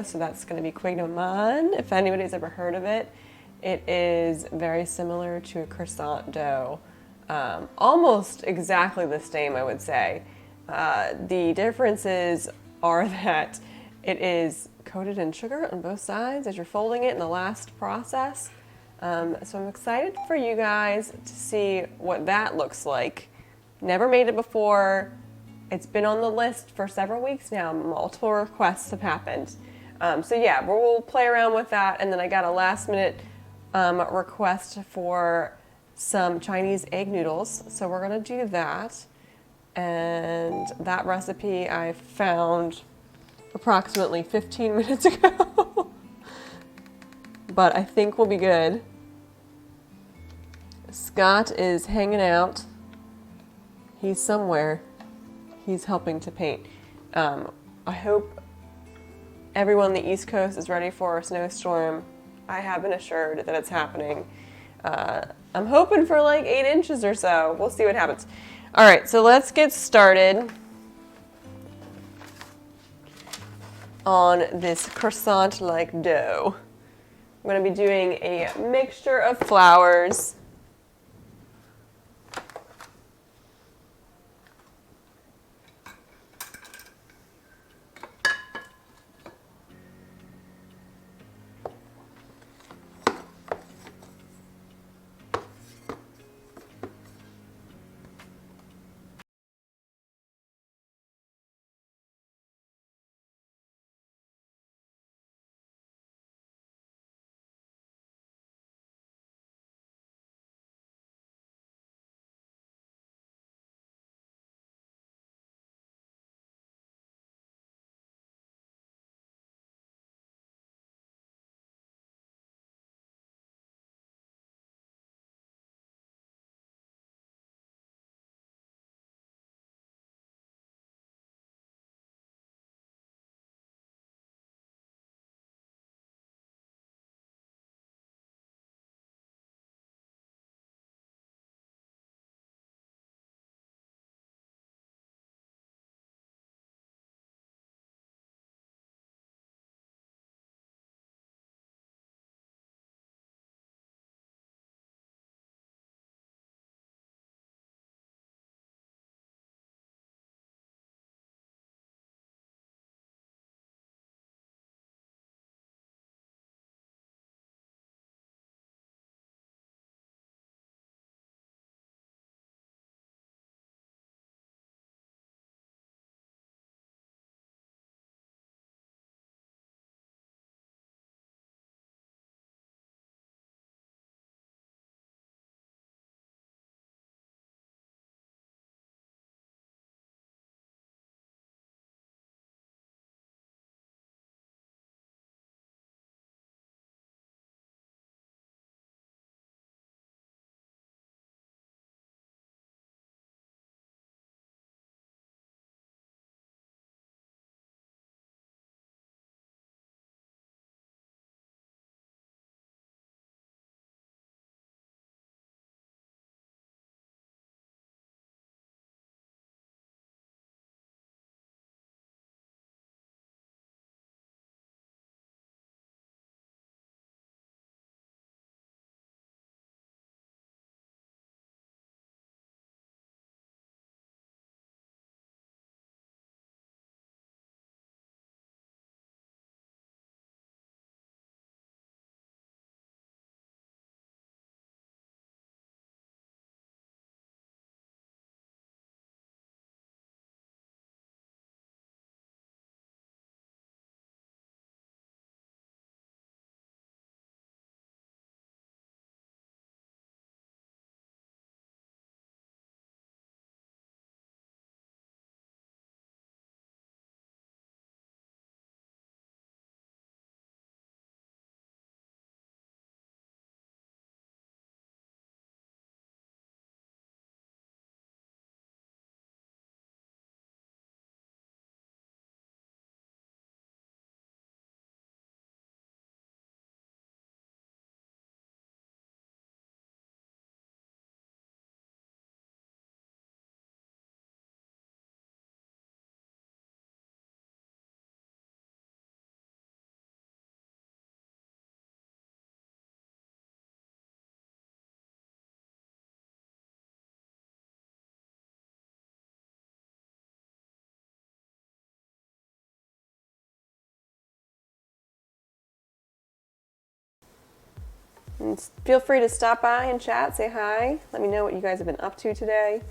So that's going to be quignomon, if anybody's ever heard of it. It is very similar to a croissant dough. Almost exactly the same, I would say. The differences are that it is coated in sugar on both sides as you're folding it in the last process. So I'm excited for you guys to see what that looks like. Never made it before. It's been on the list for several weeks now. Multiple requests have happened. So yeah, we'll play around with that. And then I got a last minute request for some Chinese egg noodles. So we're gonna do that. And that recipe I found approximately 15 minutes ago. But I think we'll be good. Scott is hanging out. He's somewhere. He's helping to paint. I hope everyone on the East Coast is ready for a snowstorm. I have been assured that it's happening. I'm hoping for like 8 inches or so. We'll see what happens. All right, so let's get started on this croissant-like dough. I'm going to be doing a mixture of flours. And feel free to stop by and chat, say hi. Let me know what you guys have been up to today.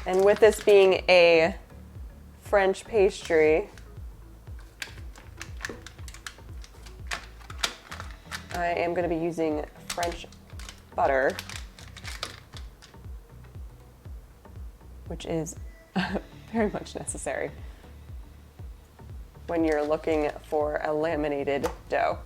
And with this being a French pastry, I am going to be using French butter, which is very much necessary when you're looking for a laminated dough.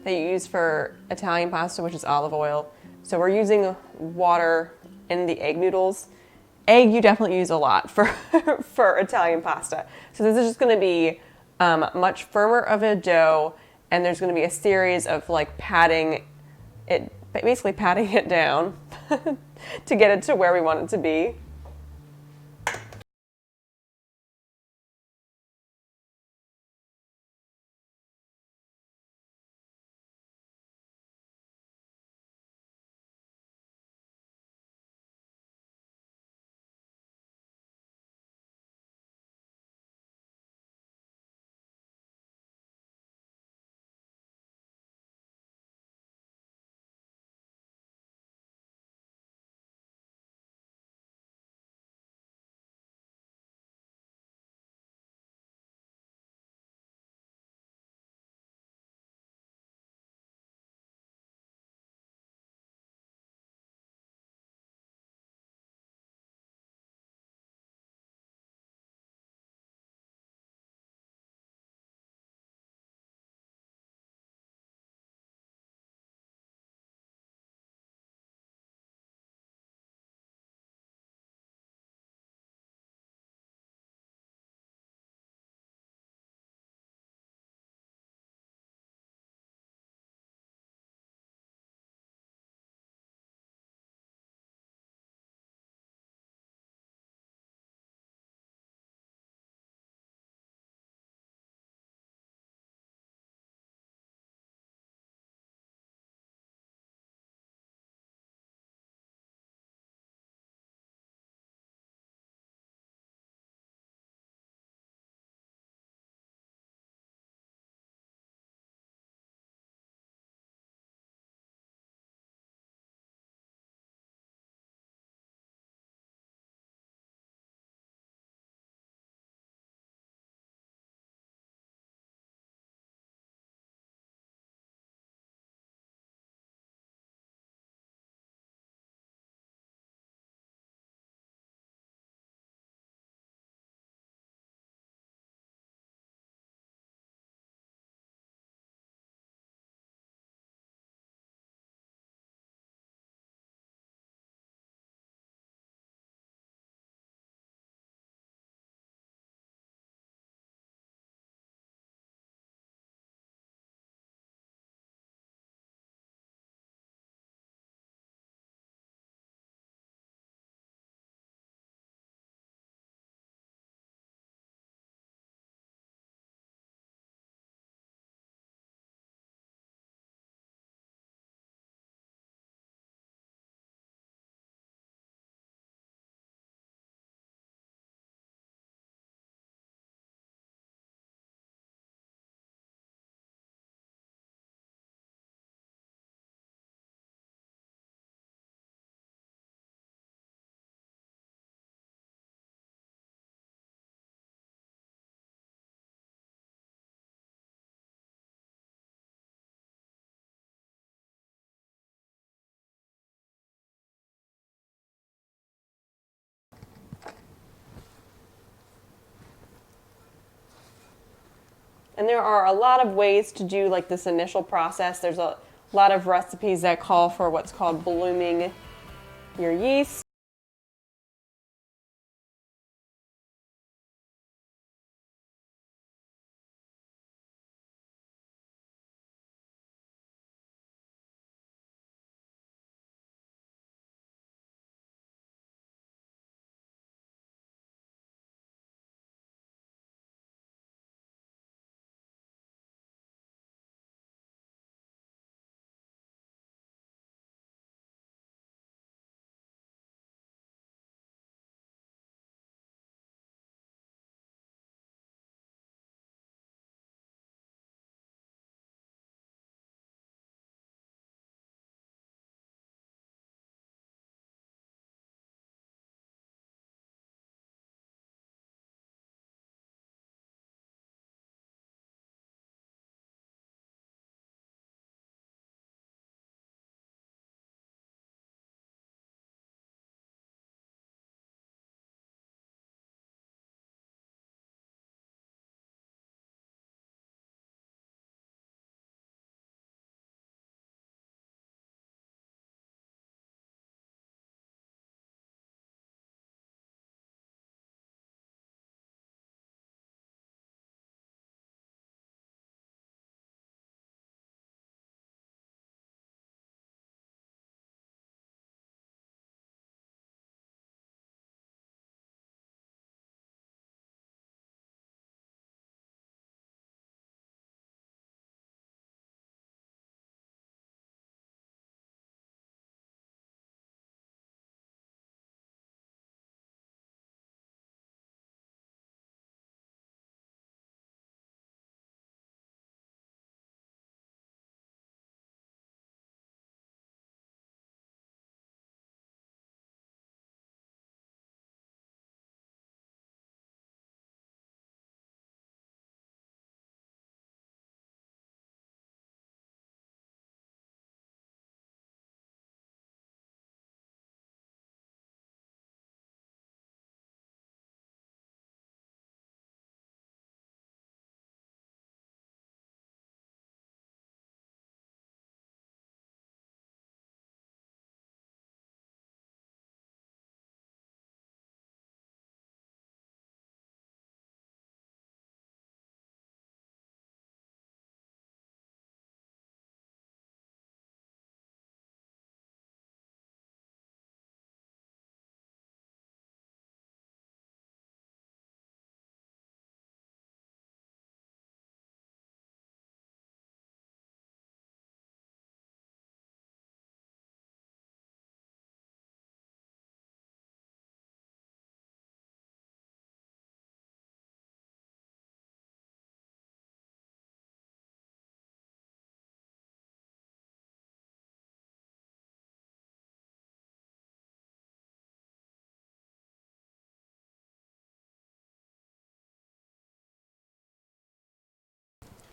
that you use for Italian pasta, which is olive oil. So we're using water in the egg noodles. Egg you definitely use a lot for for Italian pasta. So this is just going to be much firmer of a dough, and there's going to be a series of like basically patting it down to get it to where we want it to be. And there are a lot of ways to do like this initial process. There's a lot of recipes that call for what's called blooming your yeast.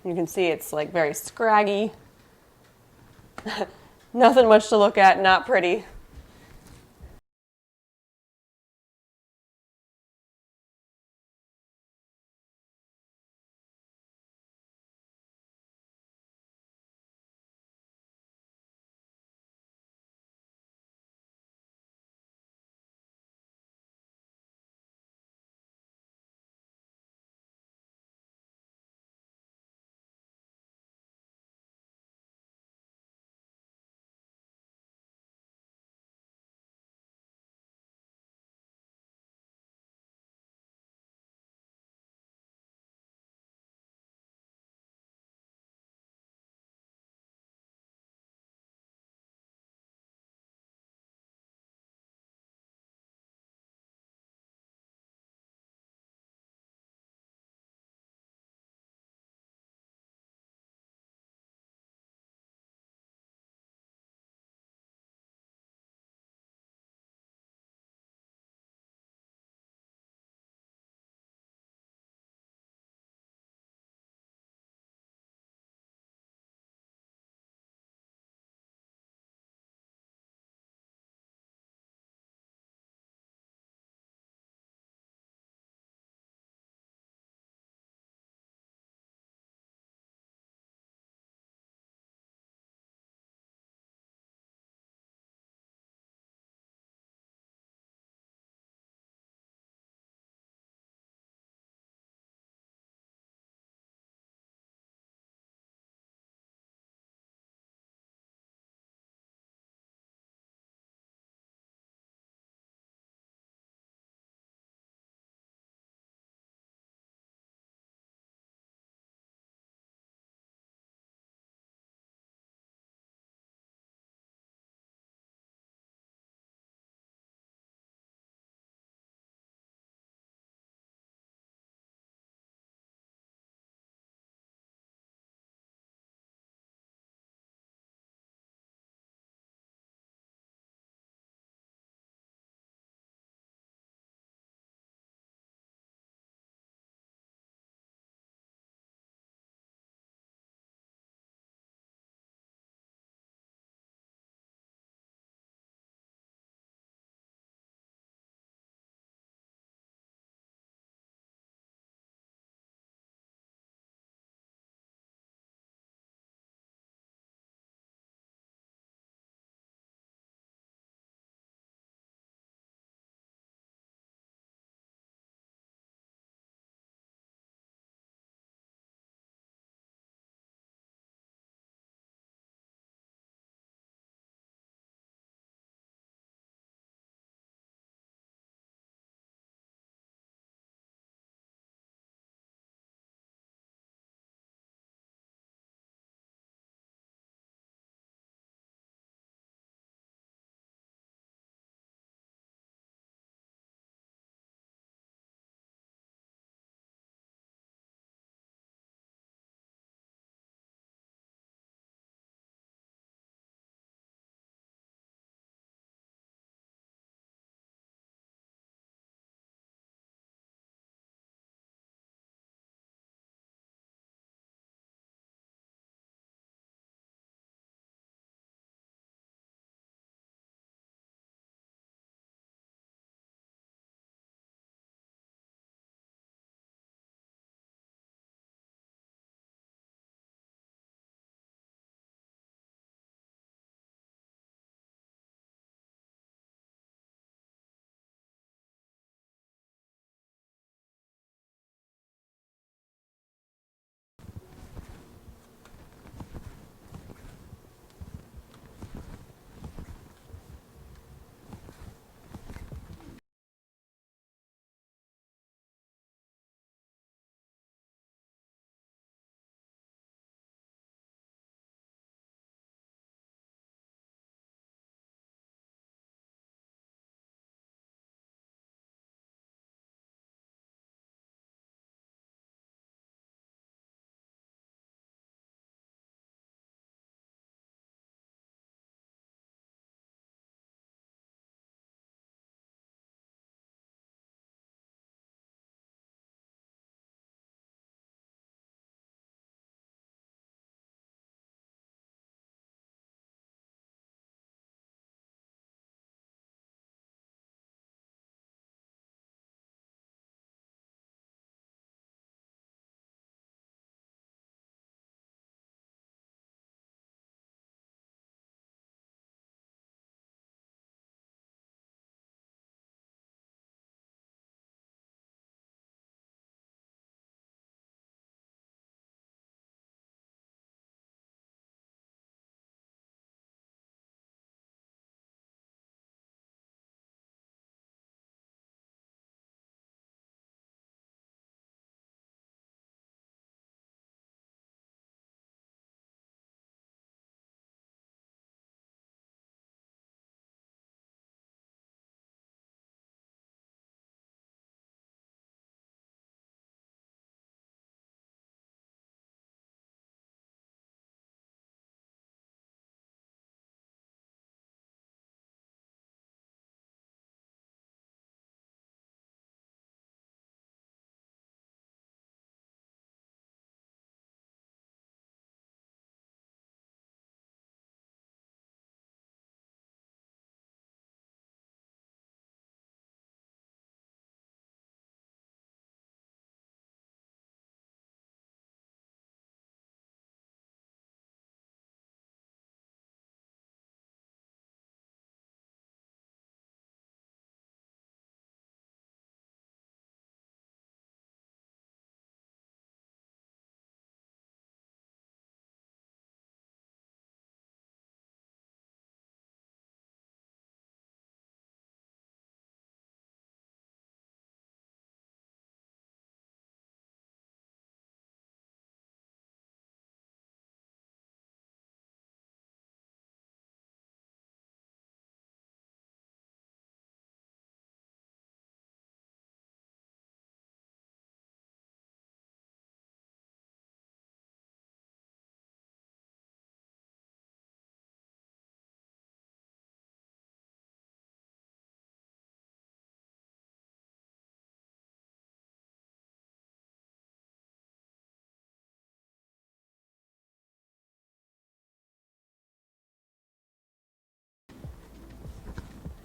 You can see it's like very scraggy. Nothing much to look at, not pretty.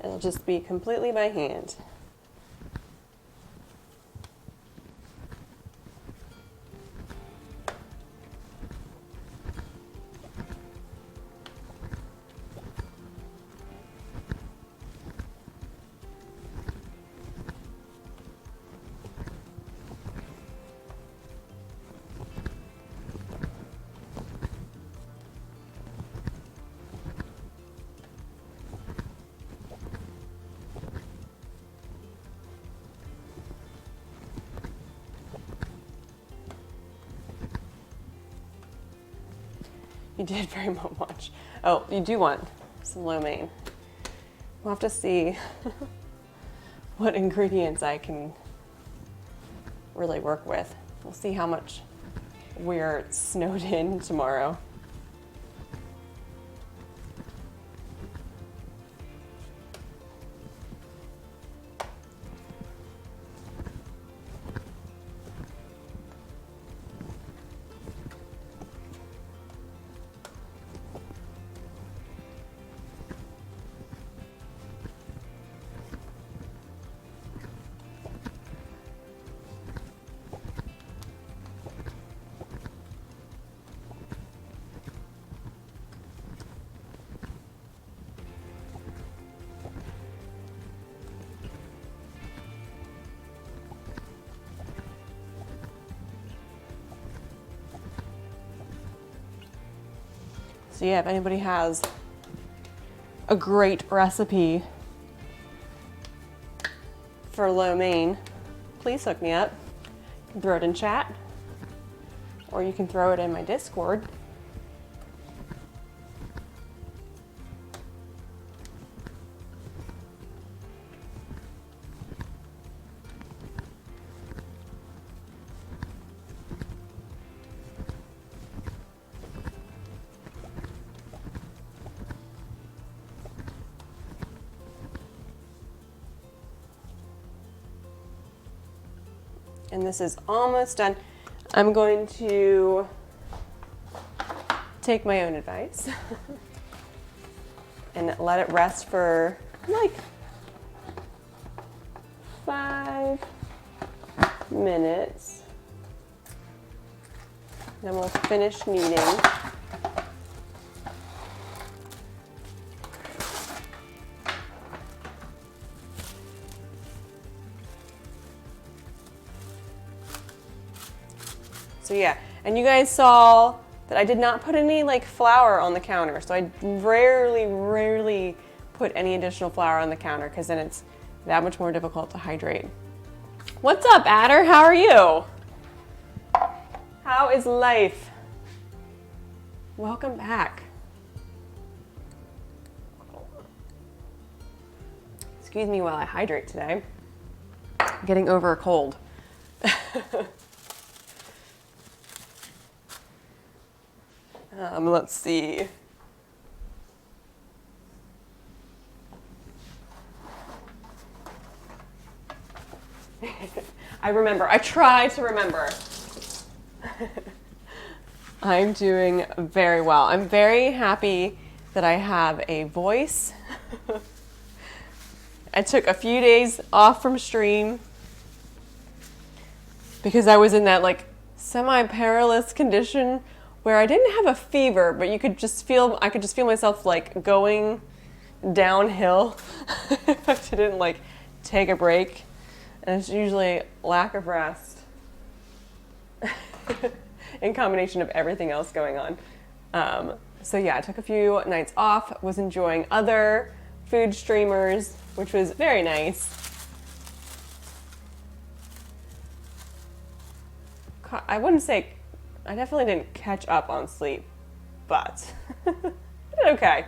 It'll just be completely by hand. You did very much. Oh, you do want some lo mein. We'll have to see what ingredients I can really work with. We'll see how much we're snowed in tomorrow. So yeah, if anybody has a great recipe for lo mein, please hook me up. You can throw it in chat, or you can throw it in my Discord. And this is almost done. I'm going to take my own advice and let it rest for like 5 minutes. Then we'll finish kneading. So yeah, and you guys saw that I did not put any like flour on the counter. So I rarely put any additional flour on the counter because then it's that much more difficult to hydrate. What's up, Adder? How are you? How is life? Welcome back. Excuse me while I hydrate today. I'm getting over a cold. Let's see. I remember. I try to remember. I'm doing very well. I'm very happy that I have a voice. I took a few days off from stream because I was in that like semi-perilous condition where I didn't have a fever, but I could just feel myself like going downhill if I didn't like take a break. And it's usually lack of rest in combination of everything else going on. So yeah, I took a few nights off, was enjoying other food streamers, which was very nice. I wouldn't say, I definitely didn't catch up on sleep, but I did okay.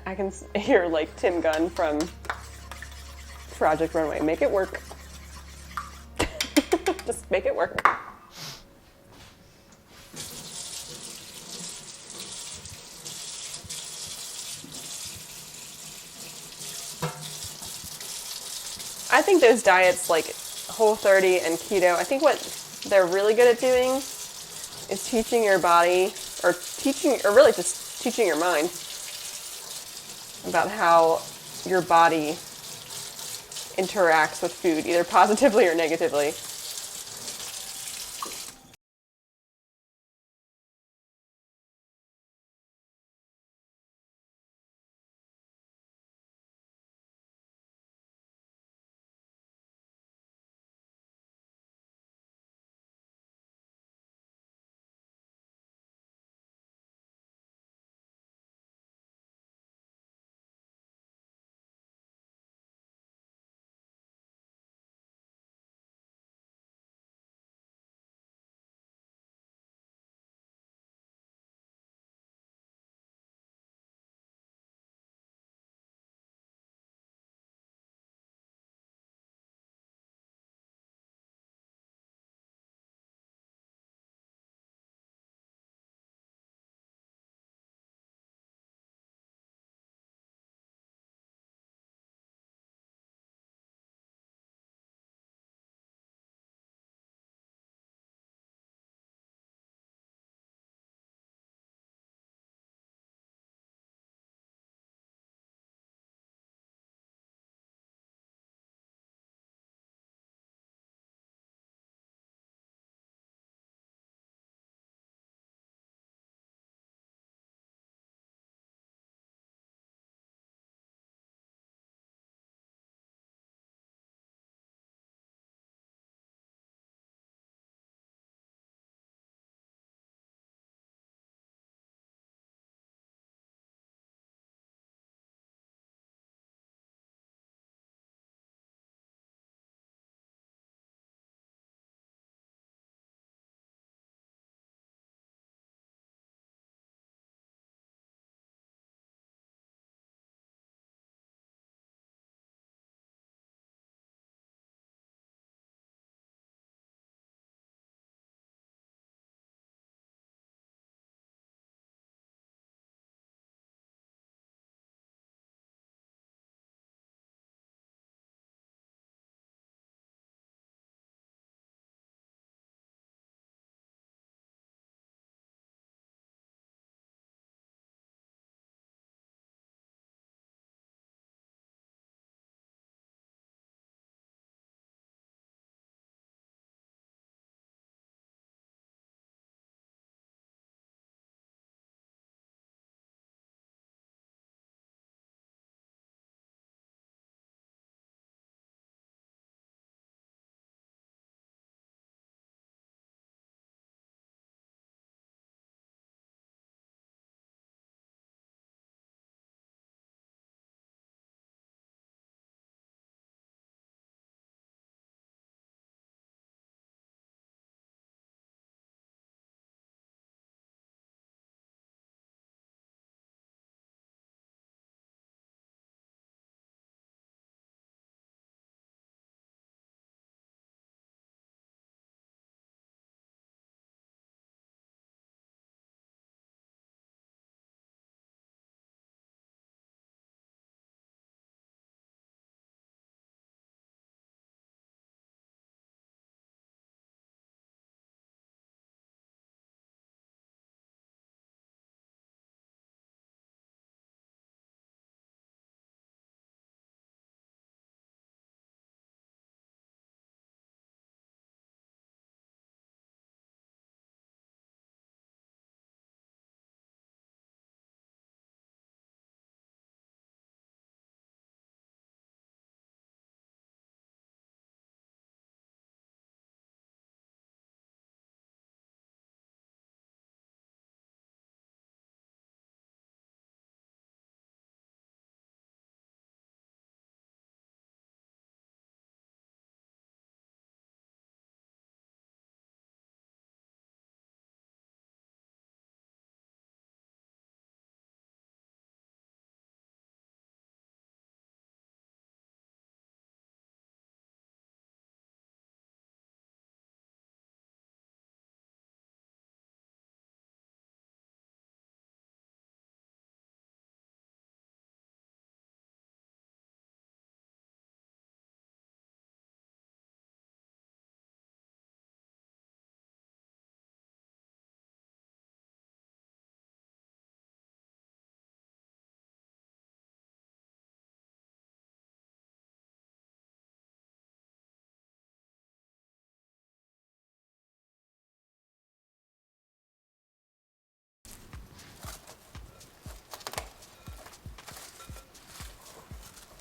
I can hear like Tim Gunn from Project Runway. Make it work. Just make it work. I think those diets like Whole30 and keto, I think what they're really good at doing is teaching your body, or really just teaching your mind about how your body interacts with food, either positively or negatively.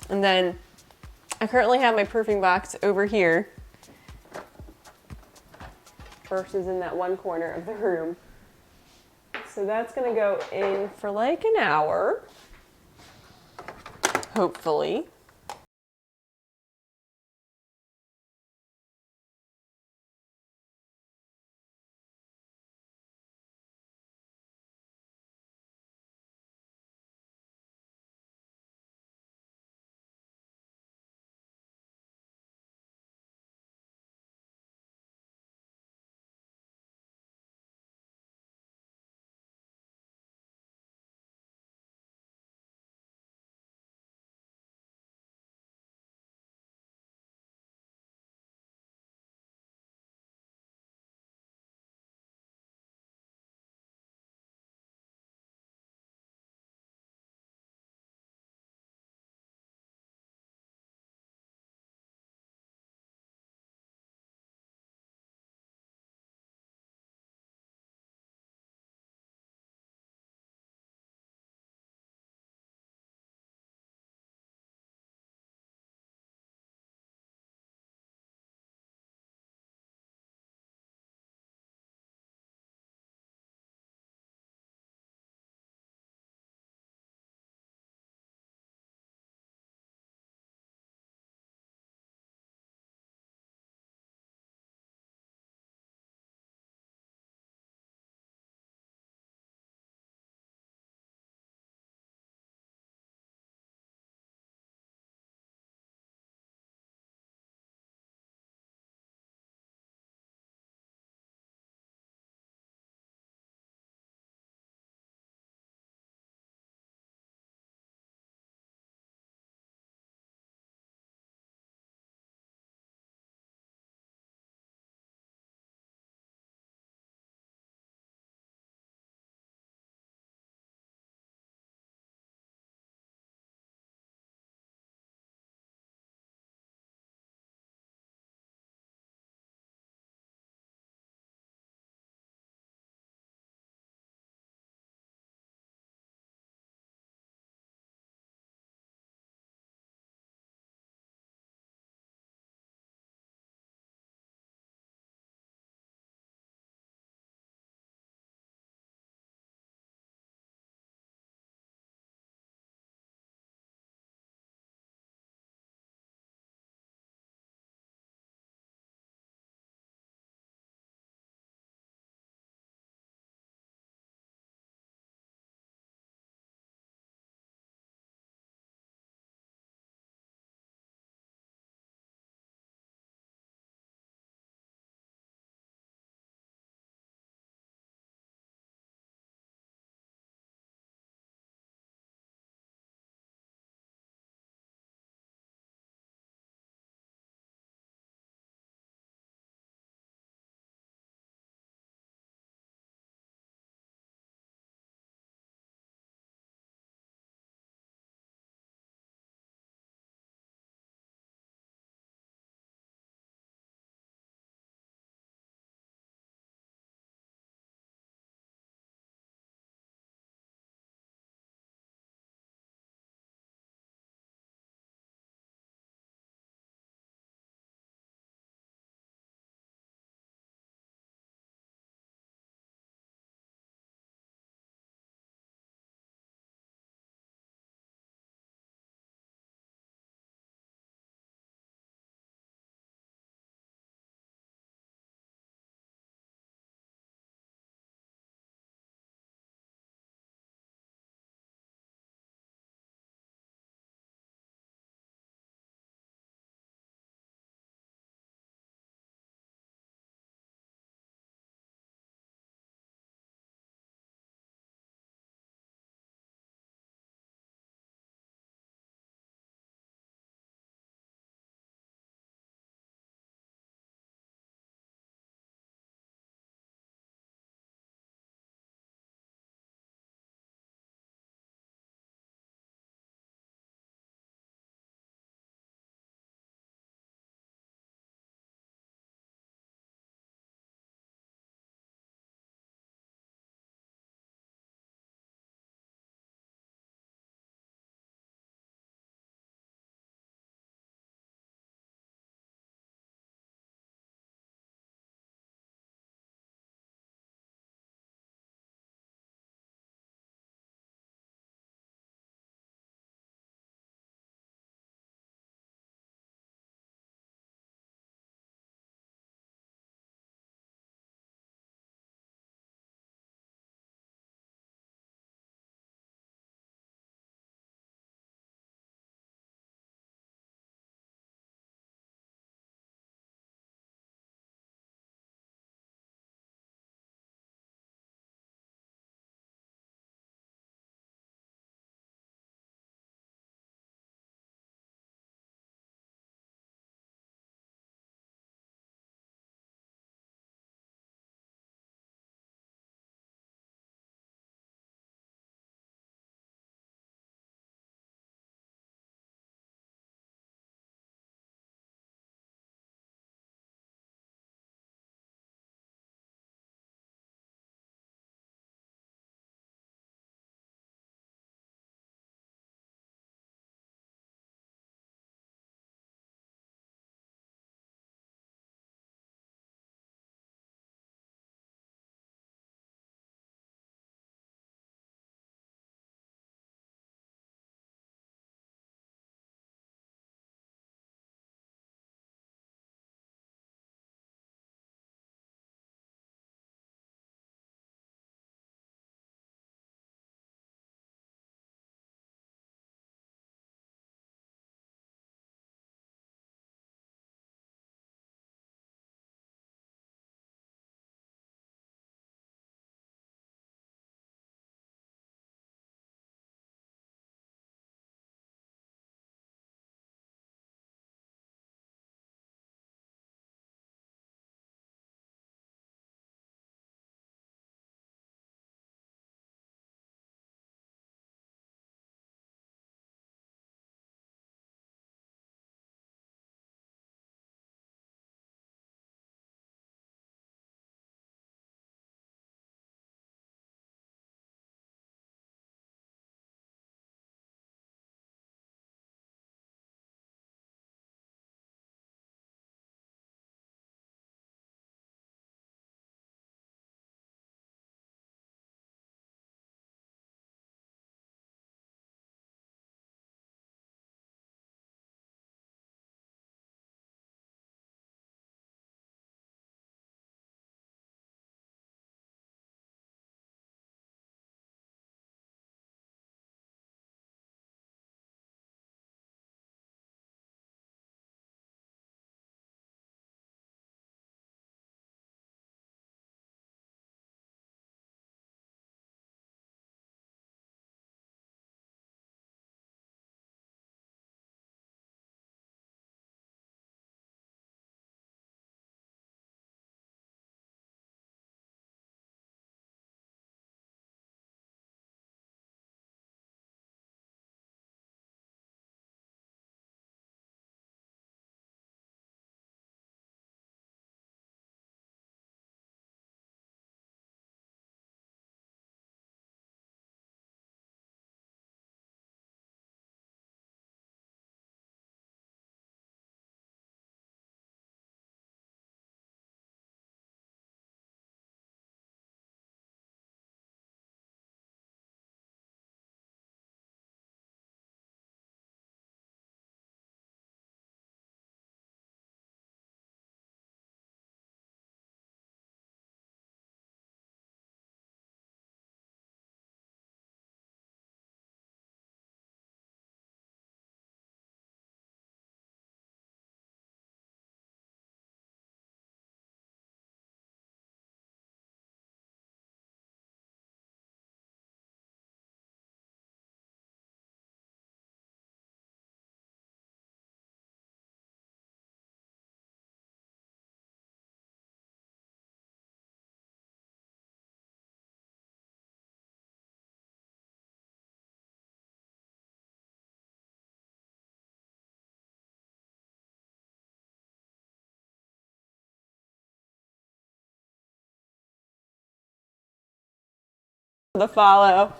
And then I currently have my proofing box over here. First is in that one corner of the room. So that's gonna go in for like an hour, hopefully. the follow.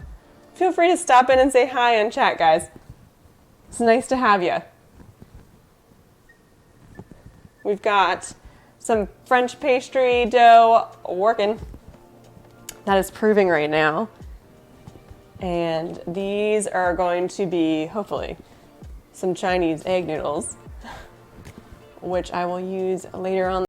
Feel free to stop in and say hi in chat, guys. It's nice to have you. We've got some French pastry dough working. That is proving right now. And these are going to be, hopefully, some Chinese egg noodles, which I will use later on.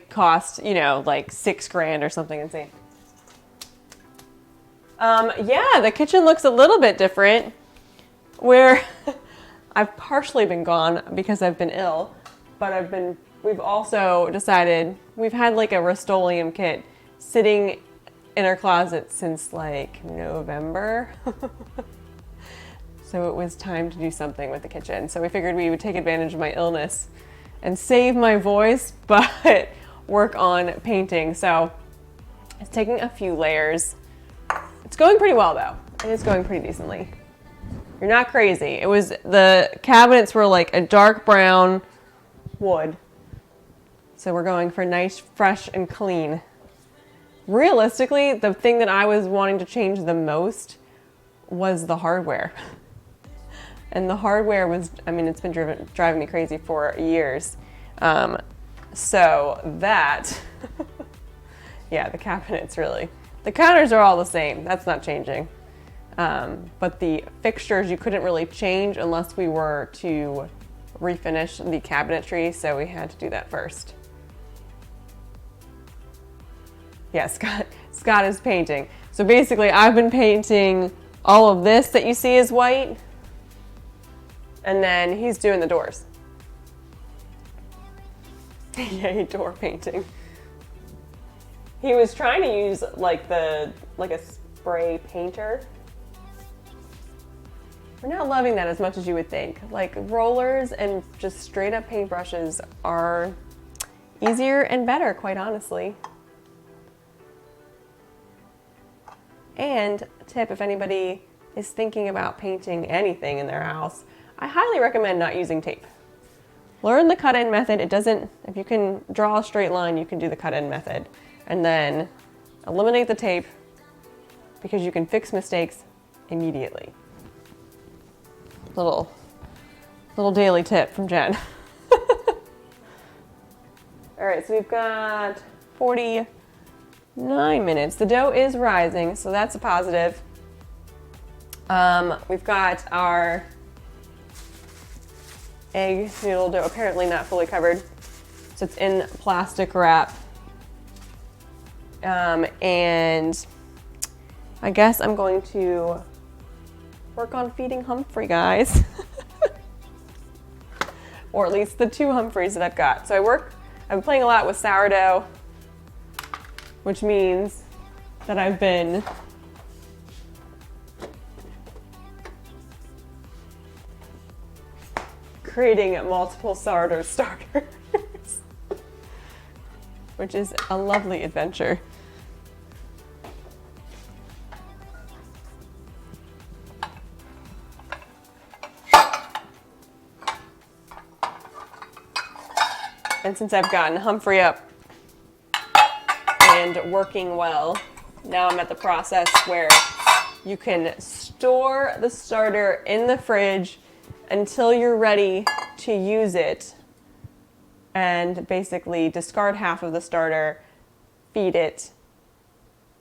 Cost, you know, like $6,000 or something insane. Yeah, the kitchen looks a little bit different where I've partially been gone because I've been ill, but we've also decided, we've had like a Rust-Oleum kit sitting in our closet since like November. So it was time to do something with the kitchen. So we figured we would take advantage of my illness and save my voice, but work on painting. So it's taking a few layers. It's going pretty well though. It is going pretty decently. You're not crazy. The cabinets were like a dark brown wood. So we're going for nice, fresh, and clean. Realistically, the thing that I was wanting to change the most was the hardware. And the hardware was, I mean, it's been driving me crazy for years. So that, yeah, the cabinets really. The counters are all the same. That's not changing. But the fixtures you couldn't really change unless we were to refinish the cabinetry, so we had to do that first. Yeah, Scott is painting. So basically, I've been painting all of this that you see is white, and then he's doing the doors. Yay, door painting. He was trying to use like a spray painter. We're not loving that as much as you would think. Like rollers and just straight up paintbrushes are easier and better, quite honestly. And a tip, if anybody is thinking about painting anything in their house, I highly recommend not using tape. Learn the cut-in method. If you can draw a straight line, you can do the cut-in method. And then eliminate the tape because you can fix mistakes immediately. Little daily tip from Jen. All right, so we've got 49 minutes. The dough is rising, so that's a positive. We've got our egg noodle dough, apparently not fully covered. So it's in plastic wrap. And I guess I'm going to work on feeding Humphrey, guys. Or at least the 2 Humphreys that I've got. So I've been playing a lot with sourdough, which means that I've been creating multiple sourdough starters, which is a lovely adventure. And since I've gotten Humphrey up and working well, now I'm at the process where you can store the starter in the fridge until you're ready to use it, and basically discard half of the starter, feed it,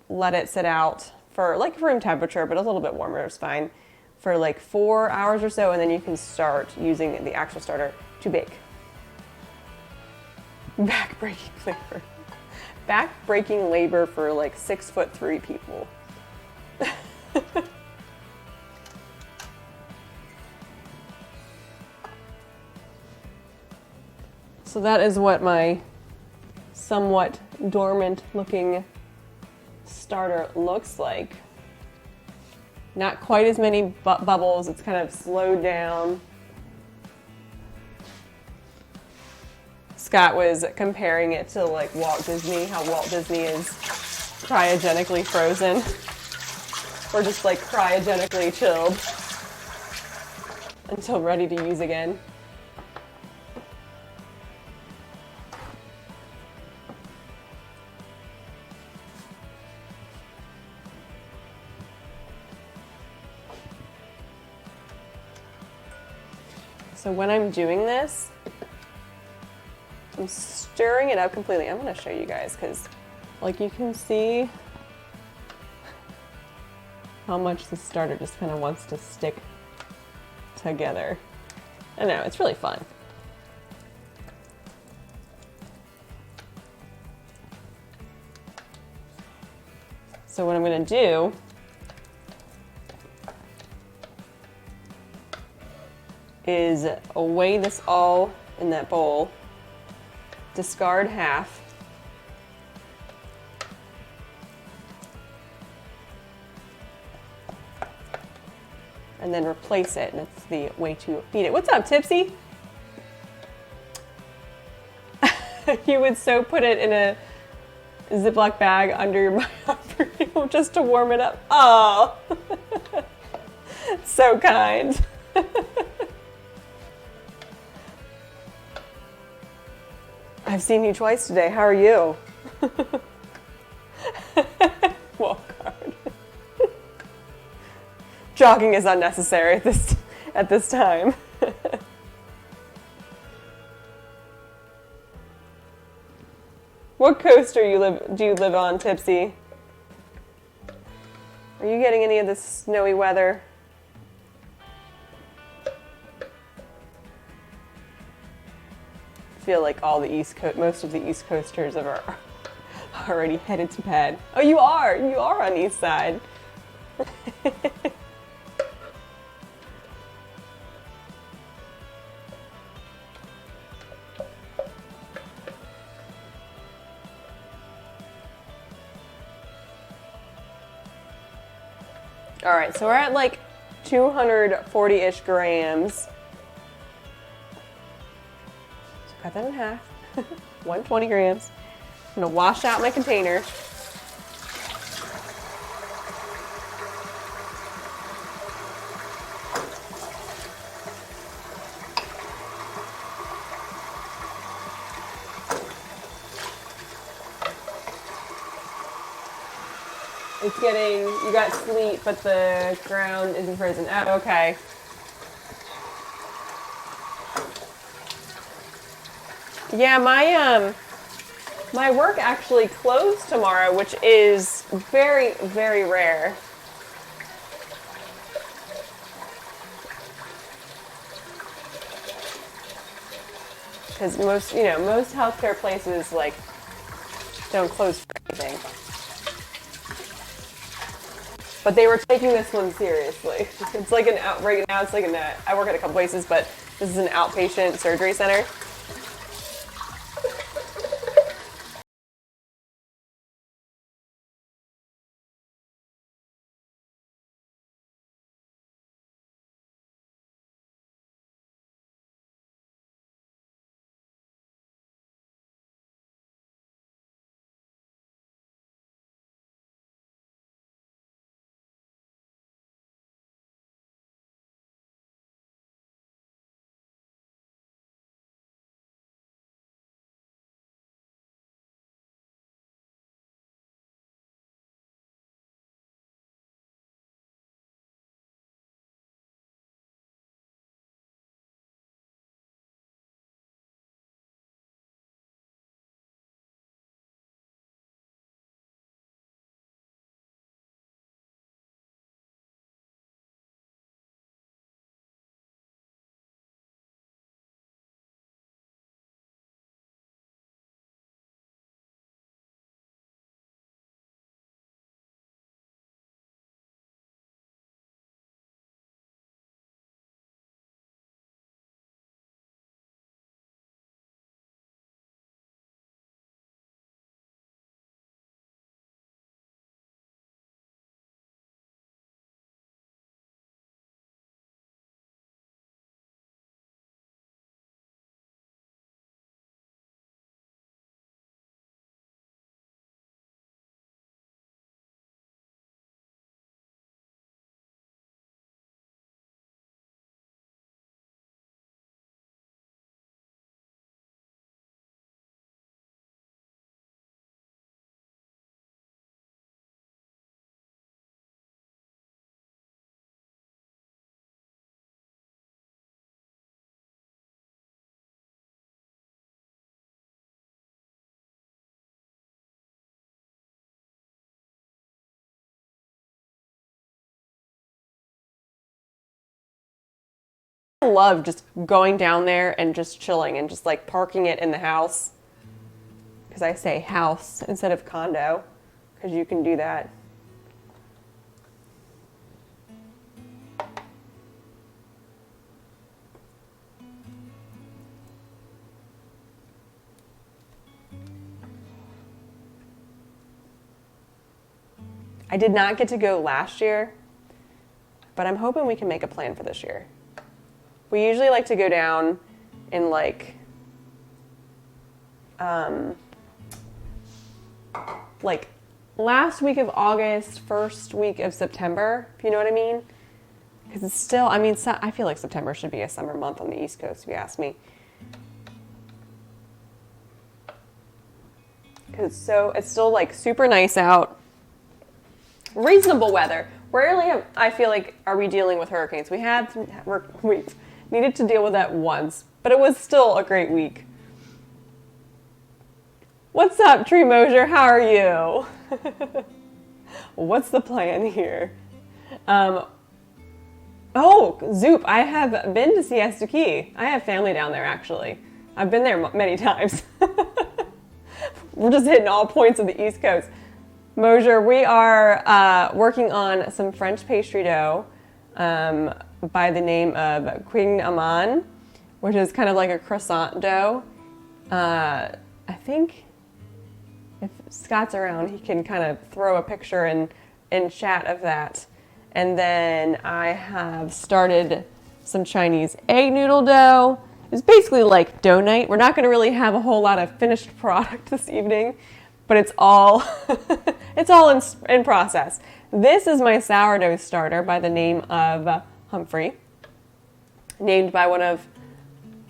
let it sit out for like room temperature, but a little bit warmer is fine, for like 4 hours or so, and then you can start using the actual starter to bake. Back-breaking labor. Back-breaking labor for like 6'3" people. So that is what my somewhat dormant looking starter looks like. Not quite as many bubbles, it's kind of slowed down. Scott was comparing it to like Walt Disney, how Walt Disney is cryogenically frozen, or just like cryogenically chilled until ready to use again. So when I'm doing this, I'm stirring it up completely. I'm going to show you guys because, like, you can see how much the starter just kind of wants to stick together. I know, it's really fun. So what I'm going to do is weigh this all in that bowl, discard half, and then replace it, and that's the way to feed it. What's up, Tipsy? You would so put it in a Ziploc bag under your microwave just to warm it up. Oh, so kind. I've seen you twice today. How are you? Walk hard. Jogging is unnecessary at this time. What coast do you live on, Tipsy? Are you getting any of this snowy weather? I feel like all the most of the East Coasters are already headed to bed. Oh, you are on East Side. All right, so we're at like 240-ish grams. Cut that in half, 120 grams. I'm gonna wash out my container. It's getting, you got sleet, but the ground isn't frozen. Oh, okay. Yeah, my work actually closed tomorrow, which is very, very rare. Because most healthcare places like don't close for anything. But they were taking this one seriously. It's like an out right now. It's like I work at a couple places, but this is an outpatient surgery center. I love just going down there and just chilling and just like parking it in the house. Because I say house instead of condo, because you can do that. I did not get to go last year, but I'm hoping we can make a plan for this year. We usually like to go down in like last week of August, first week of September, if you know what I mean. Because it's still, I mean, I feel like September should be a summer month on the East Coast, if you ask me. Because it's still like super nice out. Reasonable weather. Rarely I feel like, are we dealing with hurricanes? We needed to deal with that once, but it was still a great week. What's up, Tree Mosier? How are you? What's the plan here? Oh, Zoop, I have been to Siesta Key. I have family down there, actually. I've been there many times. We're just hitting all points of the East Coast. Mosier, we are working on some French pastry dough by the name of Queen Amman, which is kind of like a croissant dough. I think if Scott's around, he can kind of throw a picture in chat of that. And then I have started some Chinese egg noodle dough. It's basically like dough night. We're not going to really have a whole lot of finished product this evening, but it's all it's all in process. This is my sourdough starter by the name of Humphrey, named by one of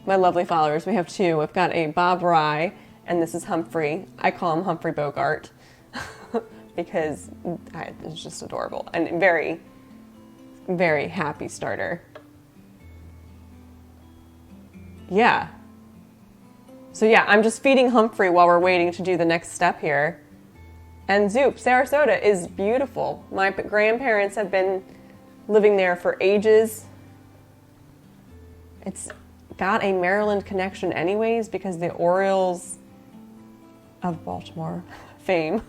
my lovely followers. We have two. We've got a Bob Rye, and this is Humphrey. I call him Humphrey Bogart because it's just adorable and very, very happy starter. Yeah. So yeah, I'm just feeding Humphrey while we're waiting to do the next step here. And Zoop, Sarasota is beautiful. My grandparents have been living there for ages. It's got a Maryland connection anyways because the Orioles of Baltimore fame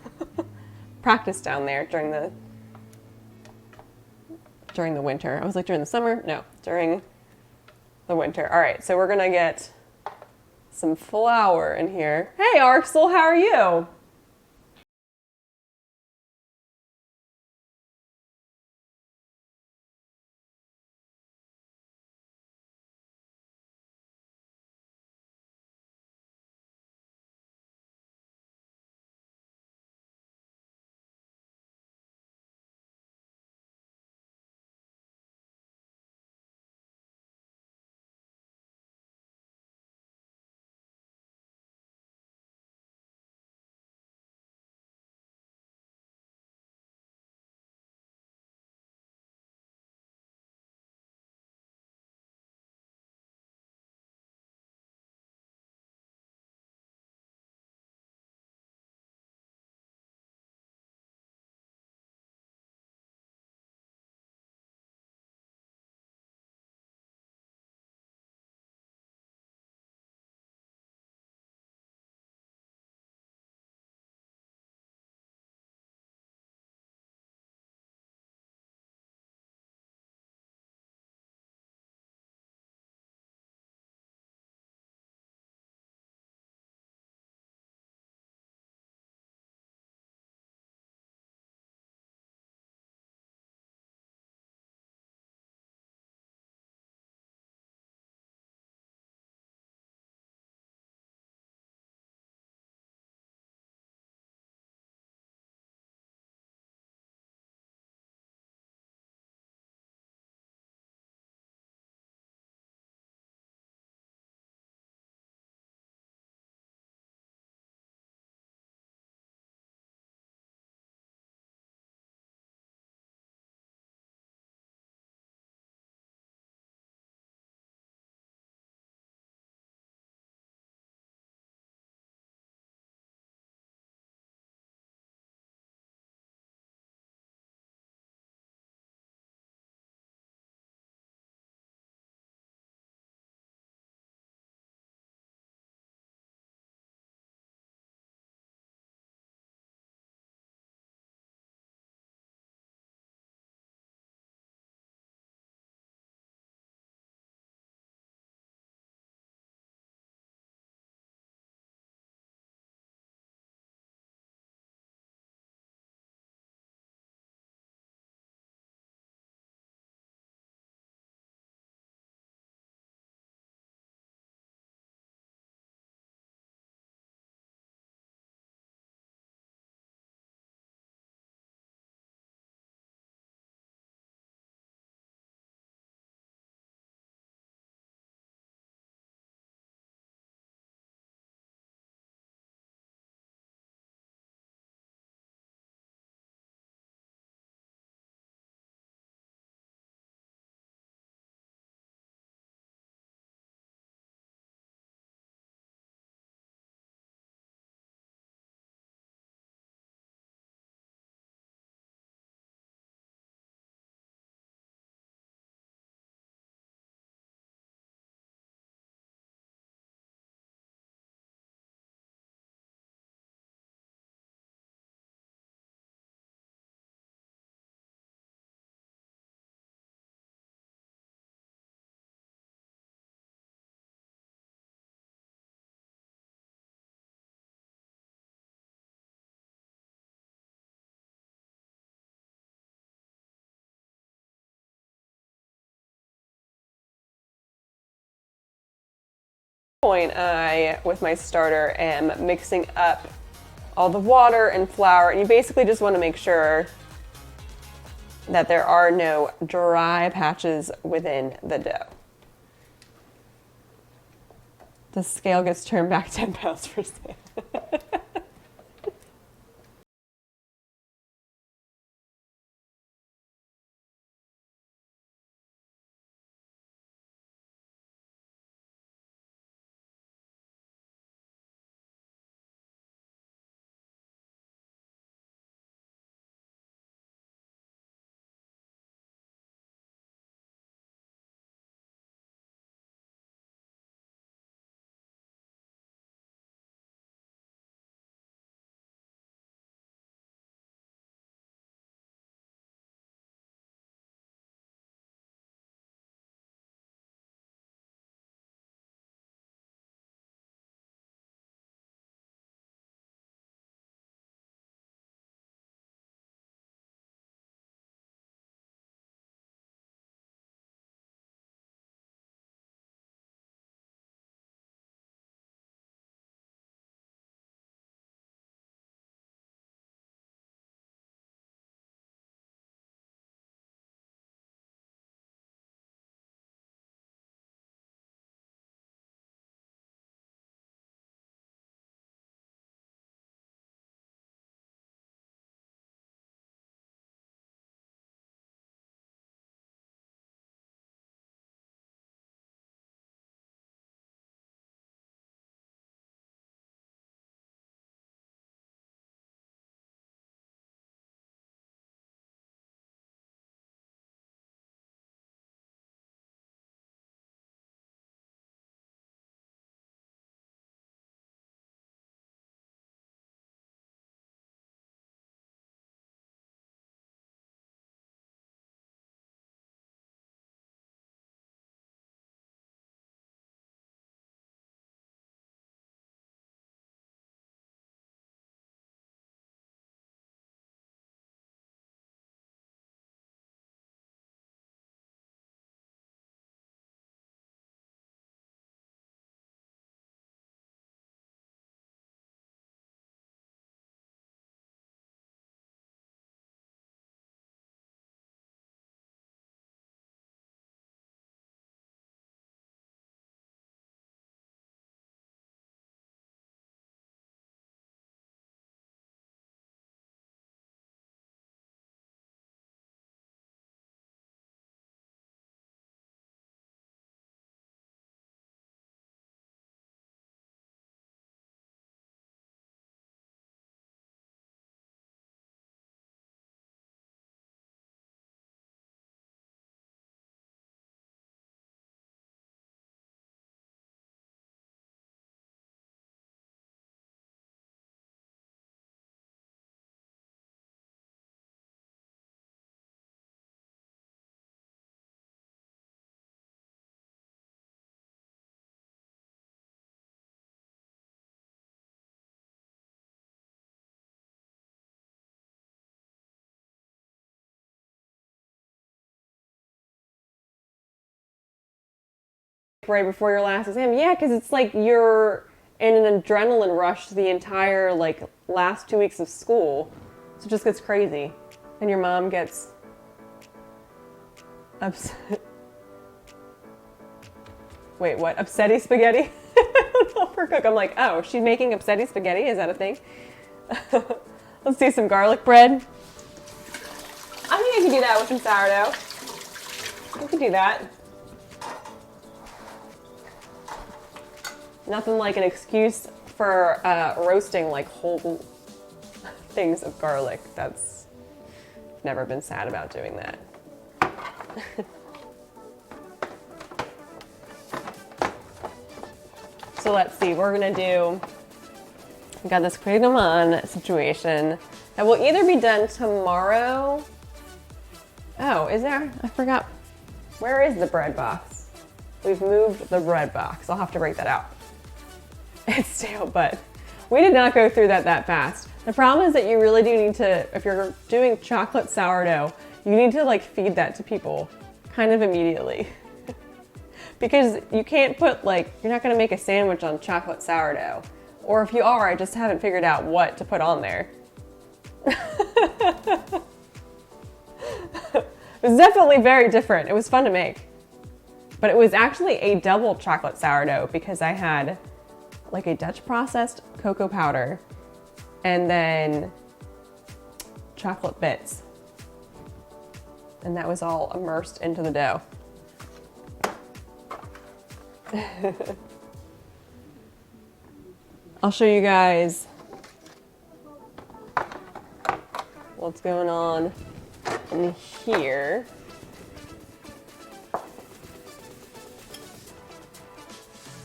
practice down there during during the winter. I was like, during the summer? No, during the winter. All right, so we're gonna get some flour in here. Hey, Arxel, how are you? Point with my starter, am mixing up all the water and flour, and you basically just want to make sure that there are no dry patches within the dough. The scale gets turned back 10 pounds for Sam. right before your last exam. Yeah, because it's like you're in an adrenaline rush the entire like last 2 weeks of school. So it just gets crazy. And your mom gets upset. Wait, what? Upsetty spaghetti? I don't know her cook. I'm like, oh, she's making upsetty spaghetti? Is that a thing? Let's do some garlic bread. I think I can do that with some sourdough. I can do that. Nothing like an excuse for roasting like whole things of garlic. That's never been sad about doing that. So let's see, we're gonna do, we got this Craig Naman situation that will either be done tomorrow. Oh, is there? I forgot. Where is the bread box? We've moved the bread box. I'll have to break that out. It's stale, but we did not go through that fast. The problem is that you really do need to, if you're doing chocolate sourdough, you need to like feed that to people kind of immediately. Because you can't put like, you're not gonna make a sandwich on chocolate sourdough. Or if you are, I just haven't figured out what to put on there. It was definitely very different. It was fun to make. But it was actually a double chocolate sourdough because I had like a Dutch processed cocoa powder and then chocolate bits. And that was all immersed into the dough. I'll show you guys what's going on in here.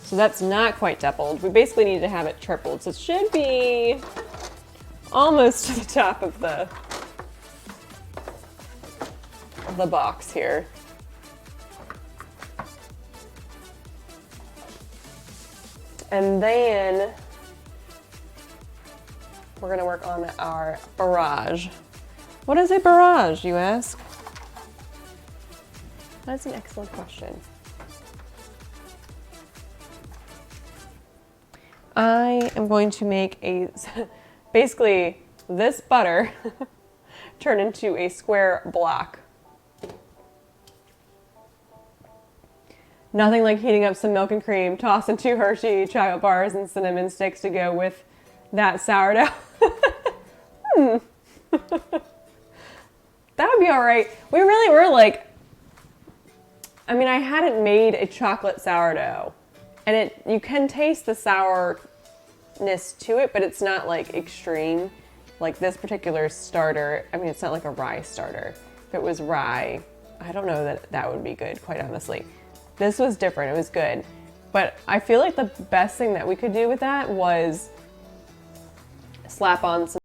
So that's not quite doubled. We basically need to have it tripled. So it should be almost to the top of the box here. And then we're gonna work on our barrage. What is a barrage, you ask? That's an excellent question. I am going to make basically this butter turn into a square block. Nothing like heating up some milk and cream, tossing 2 Hershey chocolate bars and cinnamon sticks to go with that sourdough. That would be all right. We really were like, I mean, I hadn't made a chocolate sourdough and you can taste the sourness to it, but it's not like extreme. Like this particular starter, I mean, it's not like a rye starter. If it was rye, I don't know that that would be good, quite honestly. This was different, it was good. But I feel like the best thing that we could do with that was slap on some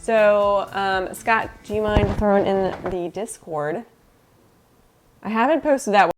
So, Scott, do you mind throwing in the Discord? I haven't posted that one.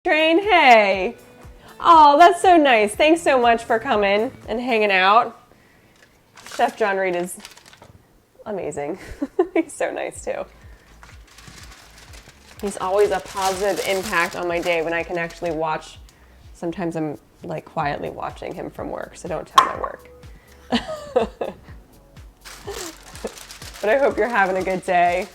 Train, hey. Oh, that's so nice. Thanks so much for coming and hanging out. Chef John Reed is amazing. He's so nice too. He's always a positive impact on my day when I can actually watch. Sometimes I'm like quietly watching him from work, so don't tell my work. But I hope you're having a good day.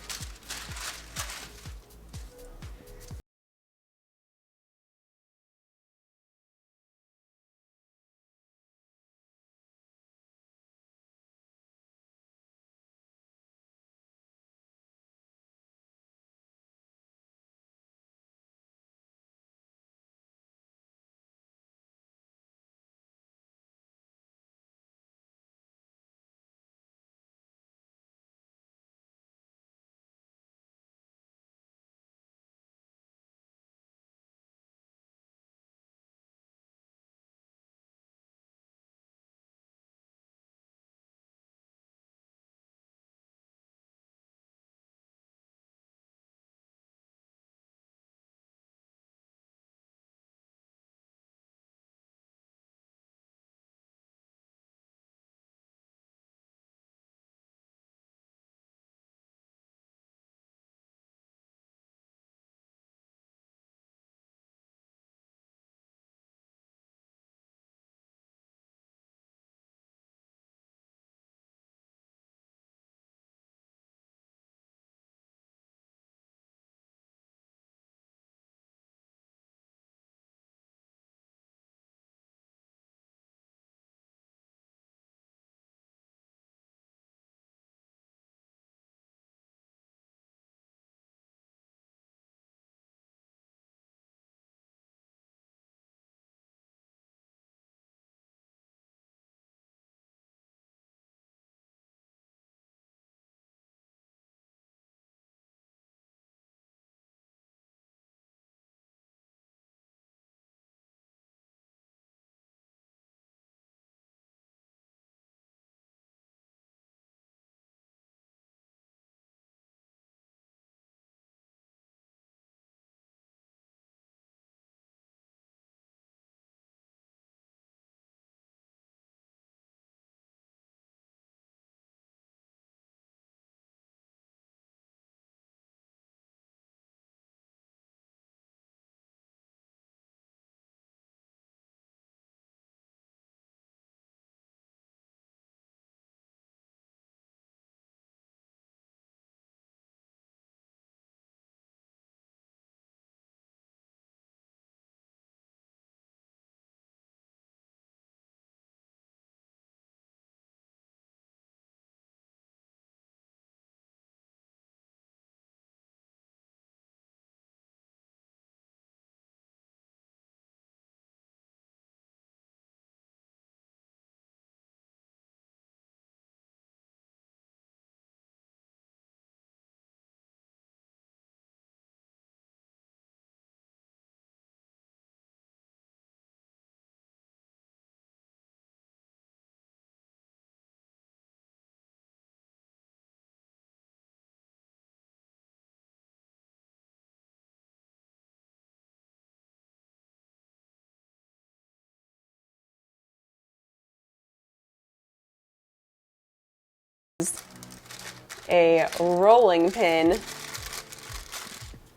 a rolling pin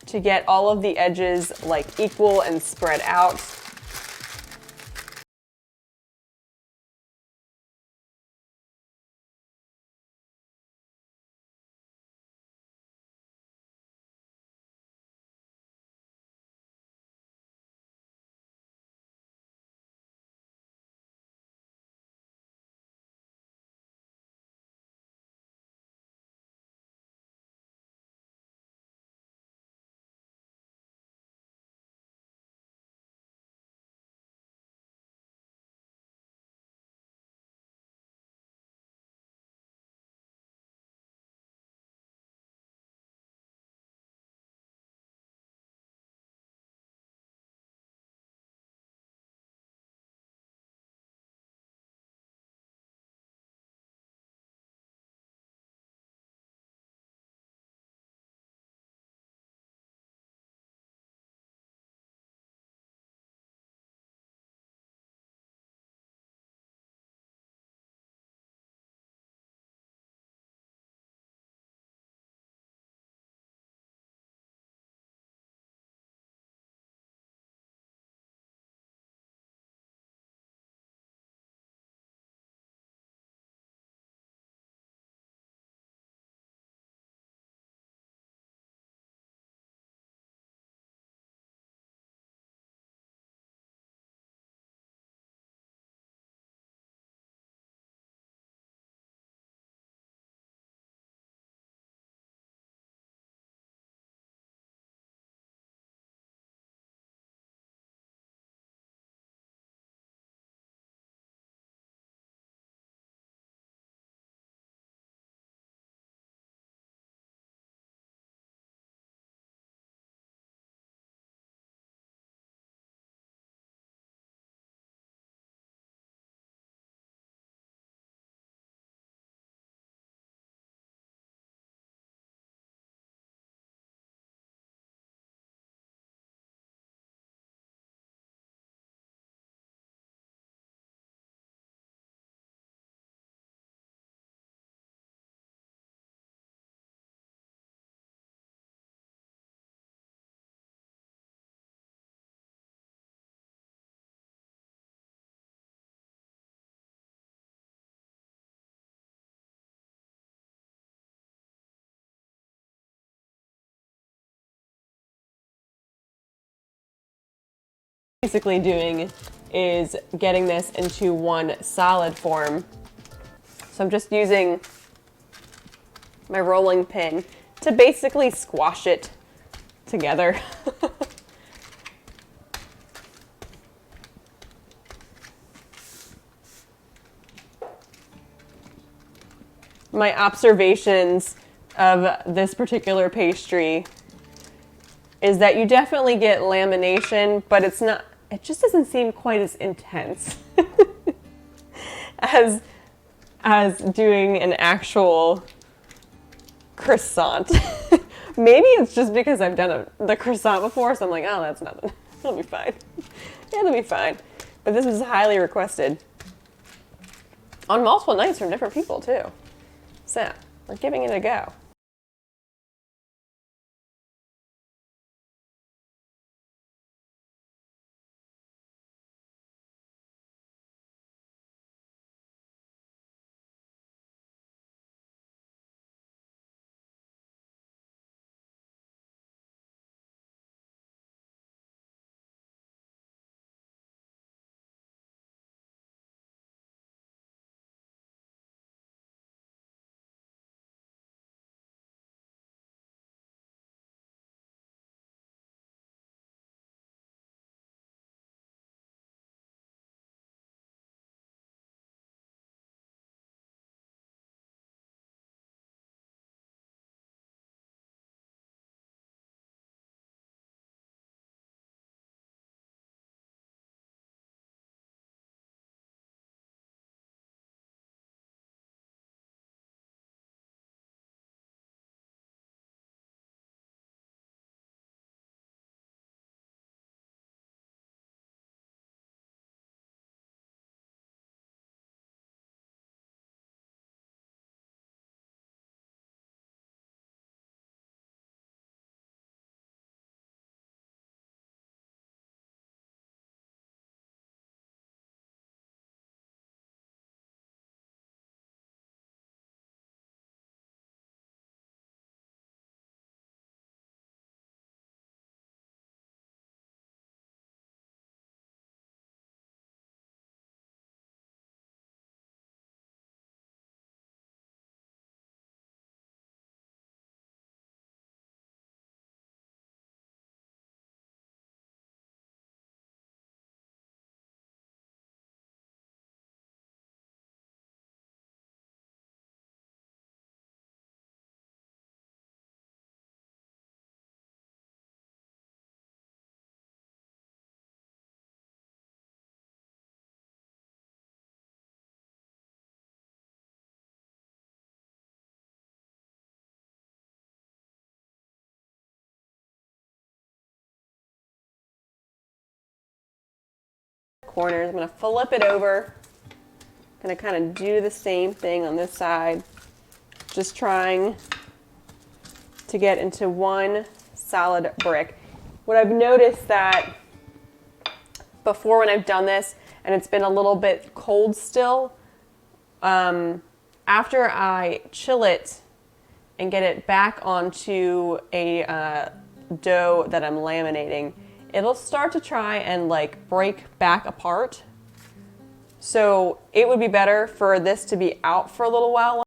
to get all of the edges like equal and spread out. Basically doing is getting this into one solid form. So I'm just using my rolling pin to basically squash it together. My observations of this particular pastry is that you definitely get lamination, but it just doesn't seem quite as intense as doing an actual croissant. Maybe it's just because I've done the croissant before, so I'm like, oh, that's nothing. It'll be fine. Yeah, it'll be fine. But this was highly requested on multiple nights from different people too. So we're giving it a go. corners. I'm gonna flip it over. Gonna kind of do the same thing on this side. Just trying to get into one solid brick. What I've noticed that before when I've done this and it's been a little bit cold still, after I chill it and get it back onto a dough that I'm laminating, it'll start to try and like break back apart. So it would be better for this to be out for a little while.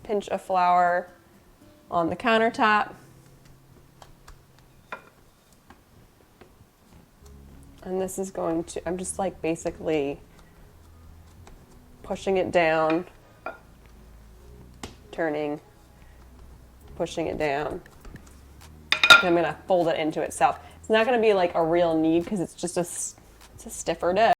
Pinch of flour on the countertop. And this is going to, I'm just like basically pushing it down, turning, pushing it down. And I'm gonna fold it into itself. It's not gonna be like a real knead because it's just it's a stiffer dough.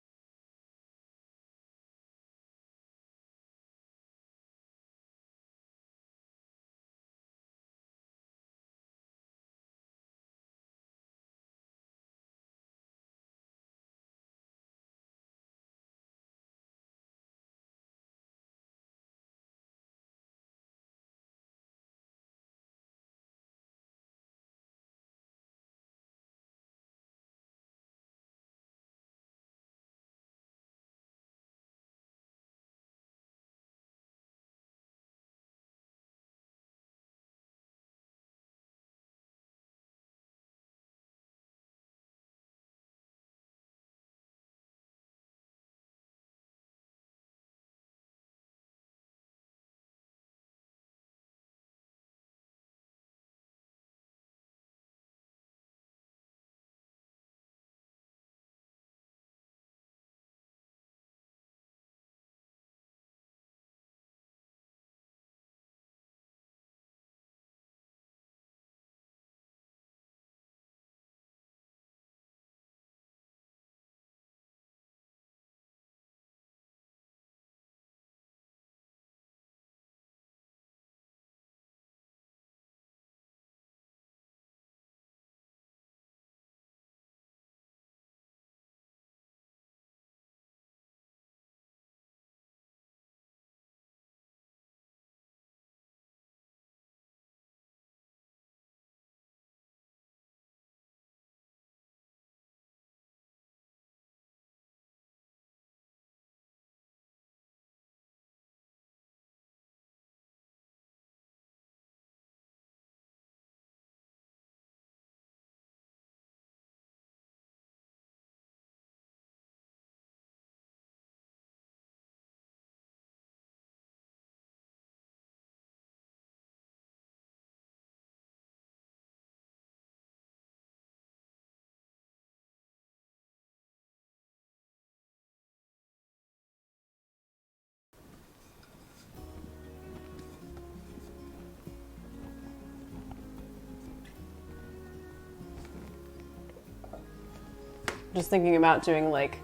Just thinking about doing like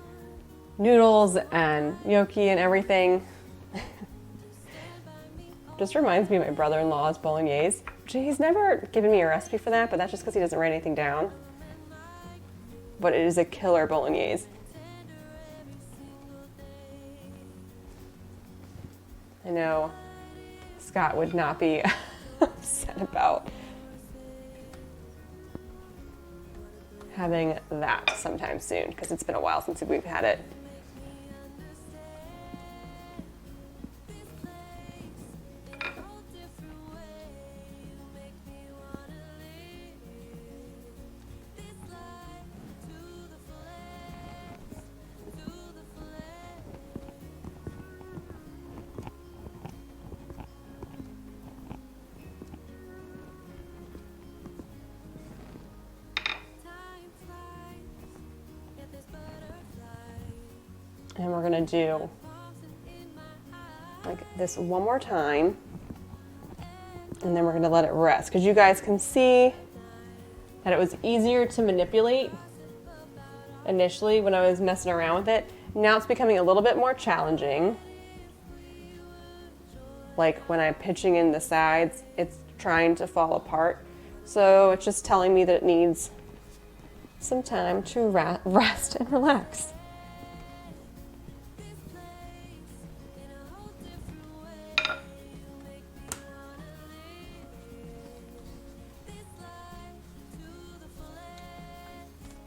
noodles and gnocchi and everything. Just reminds me of my brother-in-law's bolognese. He's never given me a recipe for that, but that's just because he doesn't write anything down. But it is a killer bolognese. I know Scott would not be upset about having that sometime soon, because it's been a while since we've had it. And we're gonna do like this one more time, and then we're gonna let it rest, because you guys can see that it was easier to manipulate initially when I was messing around with it. Now it's becoming a little bit more challenging. Like when I'm pitching in the sides, it's trying to fall apart. So it's just telling me that it needs some time to rest and relax.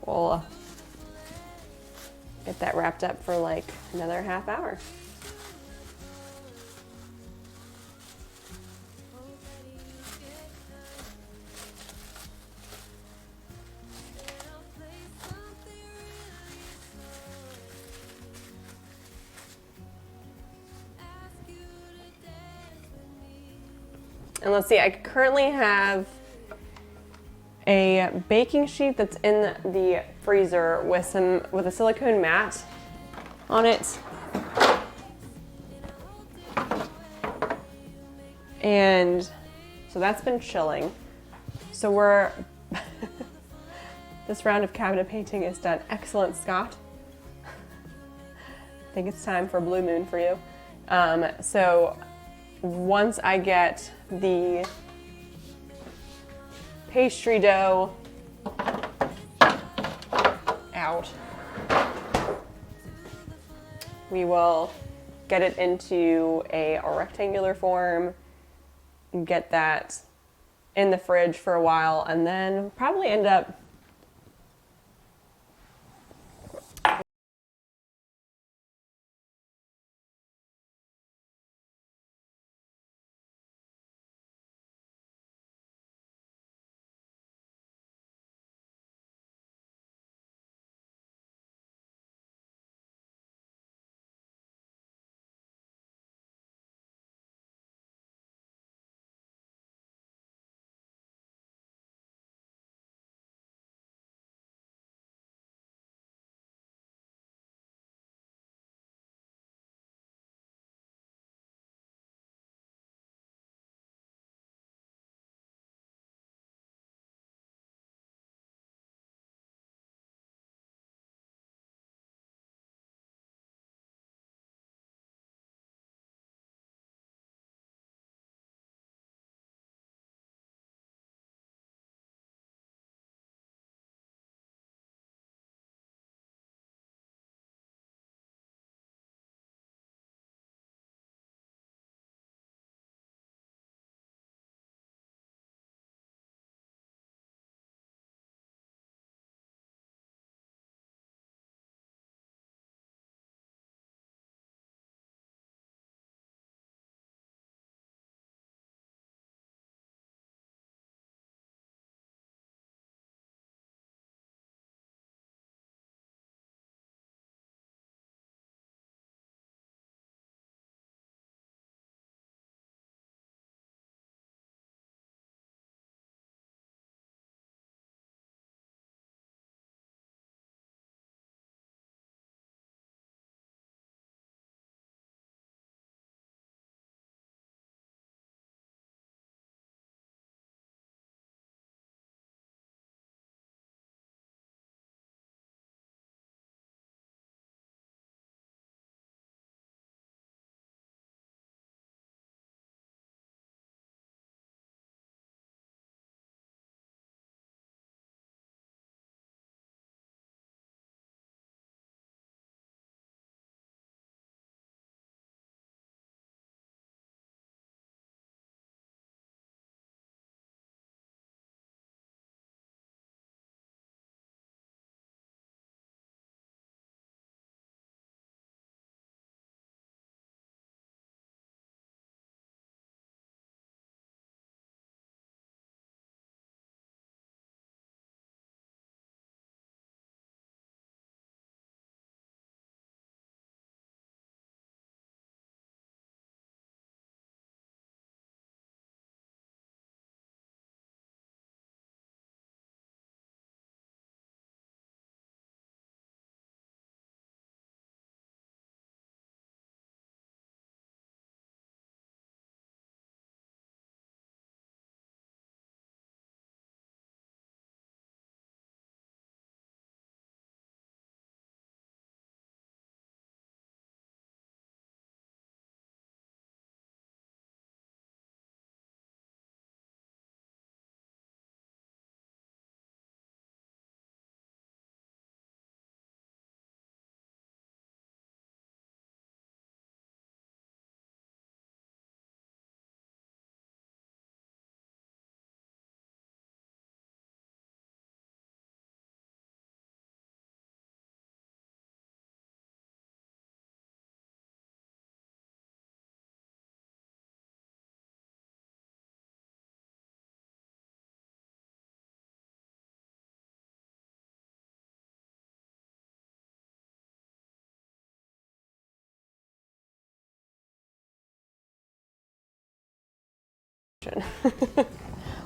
We'll get that wrapped up for like another half hour. And let's see, I currently have a baking sheet that's in the freezer with a silicone mat on it. And so that's been chilling. So this round of cabinet painting is done. Excellent, Scott. I think it's time for Blue Moon for you. So once I get the pastry dough out, we will get it into a rectangular form and get that in the fridge for a while, and then probably end up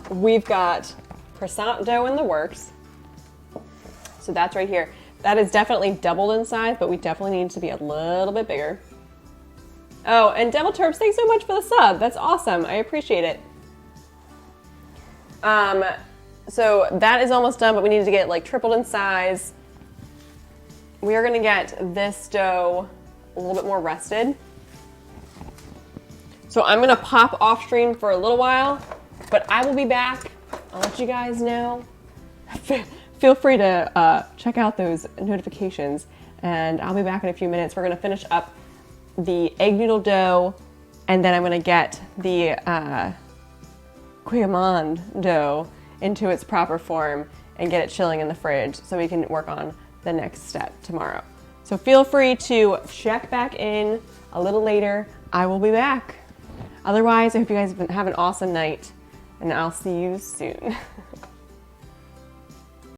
We've got croissant dough in the works. So that's right here. That is definitely doubled in size, but we definitely need to be a little bit bigger. Oh, and Devil Terps, thanks so much for the sub. That's awesome. I appreciate it. So that is almost done, but we need to get like tripled in size. We are gonna get this dough a little bit more rested. So I'm gonna pop off stream for a little while, but I will be back. I'll let you guys know. Feel free to check out those notifications, and I'll be back in a few minutes. We're gonna finish up the egg noodle dough, and then I'm gonna get the Guillemard dough into its proper form and get it chilling in the fridge so we can work on the next step tomorrow. So feel free to check back in a little later. I will be back. Otherwise, I hope you guys have an awesome night, and I'll see you soon.